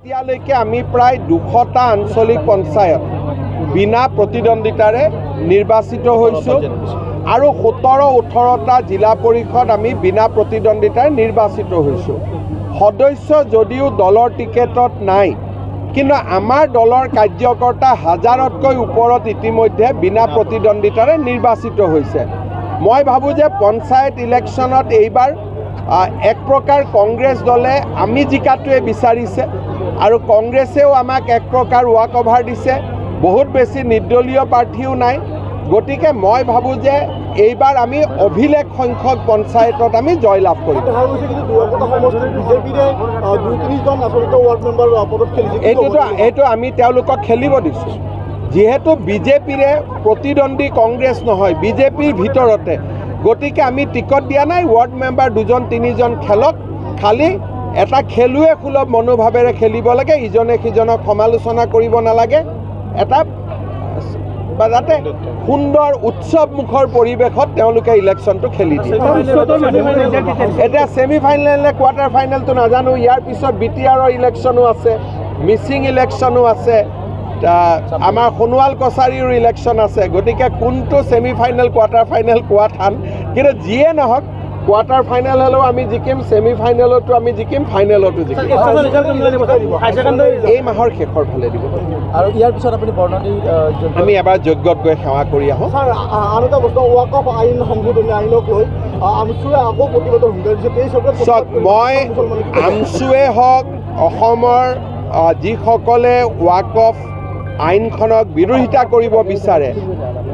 এতিয়ালৈকে আমি প্ৰায় 200টা আঞ্চলিক পঞ্চায়ত বিনা প্ৰতিদ্বন্দ্বিতাৰে নিৰ্বাচিত হৈছোঁ আৰু 17-18টা জিলা পৰিষদ আমি বিনা প্ৰতিদ্বন্দ্বিতাৰে নিৰ্বাচিত হৈছোঁ। সদস্য যদিও দলৰ টিকেটত নাই, কিন্তু আমাৰ দলৰ কাৰ্যকৰ্তা হাজাৰতকৈ ওপৰত ইতিমধ্যে বিনা প্ৰতিদ্বন্দ্বিতাৰে নিৰ্বাচিত হৈছে। মই ভাবোঁ যে পঞ্চায়ত ইলেকশ্যনত এইবাৰ এক প্ৰকাৰ কংগ্ৰেছ দলে আমি জিকাটোৱে বিচাৰিছে আৰু কংগ্ৰেছেও আমাক এক প্ৰকাৰ ৱাক অভাৰ দিছে। বহুত বেছি নিৰ্দলীয় প্ৰাৰ্থীও নাই। গতিকে মই ভাবোঁ যে এইবাৰ আমি অভিলেখ সংখ্যক পঞ্চায়তত আমি জয়লাভ কৰিম। এইটো আমি তেওঁলোকক খেলিব দিছোঁ। যিহেতু বিজেপিৰে প্ৰতিদ্বন্দ্বী কংগ্ৰেছ নহয়, বিজেপিৰ ভিতৰতে, গতিকে আমি টিকট দিয়া নাই। ৱাৰ্ড মেম্বাৰ 2-3জন খেলক, খালি এটা খেলুৱৈ সুলভ মনোভাৱেৰে খেলিব লাগে, ইজনে সিজনক সমালোচনা কৰিব নালাগে, এটা যাতে সুন্দৰ উৎসৱমুখৰ পৰিৱেশত তেওঁলোকে ইলেকশ্যনটো খেলি দিয়ে। এতিয়া ছেমি ফাইনেল নে কোৱাৰ্টাৰ ফাইনেলটো নাজানো। ইয়াৰ পিছত BTRৰ ইলেকশ্যনো আছে, মিচিং ইলেকশ্যনো আছে, আমাৰ সোণোৱাল কছাৰীৰ ইলেকশ্যন আছে। গতিকে কোনটো ছেমি ফাইনেল কোৱাৰ্টাৰ ফাইনেল কোৱা টান, কিন্তু যিয়ে নহওক কোৱাৰ্টাৰ ফাইনেল হ'লেও আমি জিকিম, ছেমি ফাইনেলতো আমি জিকিম, ফাইনেলতো জিকিম। এই মাহৰ শেষৰ ফালে দিব। আৰু ইয়াৰ পিছত আপুনি বৰ্ণালী আমি এবাৰ যজ্ঞত গৈ সেৱা কৰি আহোঁ। আন এটা বস্তু, ৱাকফ আইন সংশোধনী আইনক লৈ আমছুৱে আকৌ প্ৰতিবাদৰ হুংকাৰ দিছে। চাওক, মই আমছুৱে হওক, অসমৰ যিসকলে ৱাকফ আইনখনক বিৰোধিতা কৰিব বিচাৰে,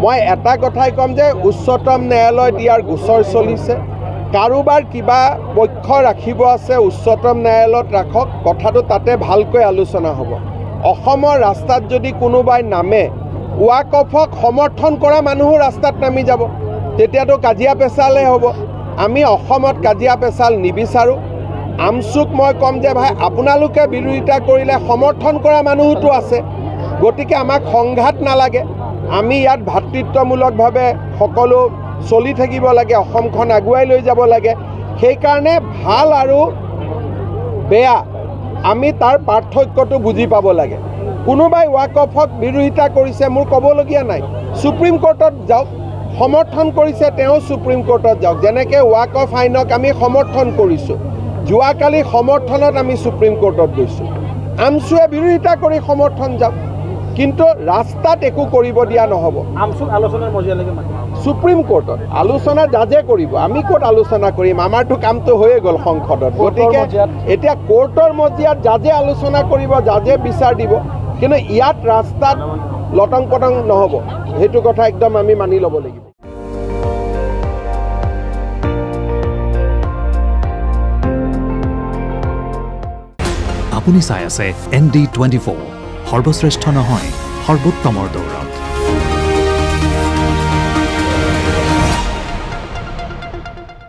মই এটা কথাই ক'ম যে উচ্চতম ন্যায়ালয়ত ইয়াৰ গোচৰ চলিছে। কাৰোবাৰ কিবা পক্ষ ৰাখিব আছে, উচ্চতম ন্যায়ালয়ত ৰাখক, কথাটো তাতে ভালকৈ আলোচনা হ'ব। অসমৰ ৰাস্তাত যদি কোনোবাই নামে, ৱাকফক সমৰ্থন কৰা মানুহো ৰাস্তাত নামি যাব, তেতিয়াতো কাজিয়া পেচালহে হ'ব। আমি অসমত কাজিয়া পেচাল নিবিচাৰোঁ। আমছুক মই ক'ম যে ভাই, আপোনালোকে বিৰোধিতা কৰিলে সমৰ্থন কৰা মানুহোতো আছে, গতিকে আমাক সংঘাত নালাগে। আমি ইয়াত ভাতৃত্বমূলকভাৱে সকলো চলি থাকিব লাগে, অসমখন আগুৱাই লৈ যাব লাগে। সেইকাৰণে ভাল আৰু বেয়া আমি তাৰ পাৰ্থক্যটো বুজি পাব লাগে। কোনোবাই ৱাকফক বিৰোধিতা কৰিছে, মোৰ ক'বলগীয়া নাই, সুপ্ৰিম কোৰ্টত যাওক। সমৰ্থন কৰিছে তেওঁ সুপ্ৰিম কোৰ্টত যাওক। যেনেকৈ ৱাকফ আইনক আমি সমৰ্থন কৰিছোঁ, যোৱাকালি সমৰ্থনত আমি সুপ্ৰিম কোৰ্টত গৈছোঁ। আমছুৱে বিৰোধিতা কৰি সমৰ্থন যাওক, কিন্তু ৰাস্তাত একো কৰিব দিয়া নহ'ব। সুপ্ৰিম কোৰ্টত আলোচনা জাজে কৰিব, আমি ক'ত আলোচনা কৰিম? আমাৰতো কামটো হৈয়ে গ'ল সংসদত। গতিকে এতিয়া কোৰ্টৰ মজিয়াত জাজে আলোচনা কৰিব, জাজে বিচাৰ দিব, কিন্তু ইয়াত ৰাস্তাত লটং পটং নহ'ব। সেইটো কথা একদম আমি মানি ল'ব লাগিব। আপুনি চাই আছে ND24, সৰ্বশ্ৰেষ্ঠ নহয়, সৰ্বোত্তমৰ দৌৰ।